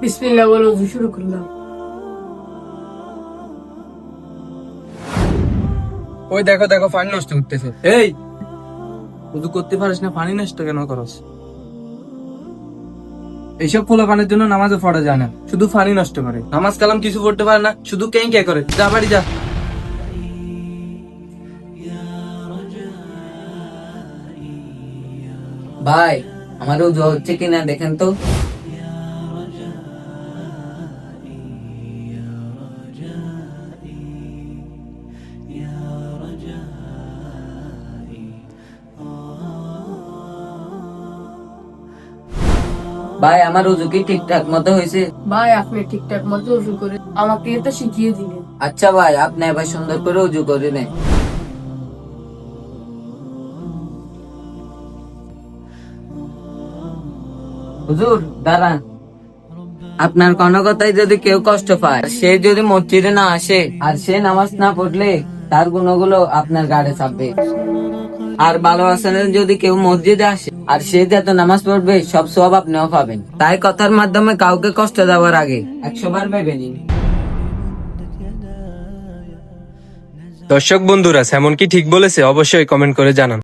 বিসমিল্লাহ বলে ওযু শুরু করলাম। ওই দেখো দেখো পানি নষ্ট করতেছে। এই উযু করতে পারিস না, পানি নষ্ট কেন করস? এইসব পোলা পানির জন্য নামাজও পড়া যায় না, শুধু পানি নষ্ট করে। নামাজ কালাম কিছু পড়তে পারে না, শুধু কেন কে করে। যা বাড়ি যা। ভাই আমার উযু হচ্ছে কিনা দেখেন তো। ভাই আমার উযু কি ঠিকঠাক মতো হয়েছে? ভাই আপনি ঠিকঠাক মতো ওযু করে আমাকে এটা শিখিয়ে দিলেন। আচ্ছা ভাই, আপনি এবার সুন্দর করে উযু করে নেন। হুজুর দাঁড়ান। আপনার কোনো কথাই যদি কেউ কষ্ট পায়, সে যদি মসজিদে না আসে আর সে নামাজ না পড়লে তার গুণগুলো আপনার গাড়ে চাপবে। আর ভালো আছেন যদি কেউ মসজিদে আসে আর সে যত নামাজ পড়বে সব সওয়াব আপনিও পাবেন। তাই কথার মাধ্যমে কাউকে কষ্ট দেওয়ার আগে 100 বার ভেবে নিন। দর্শক বন্ধুরা, এমন কি ঠিক বলেছে? অবশ্যই কমেন্ট করে জানান।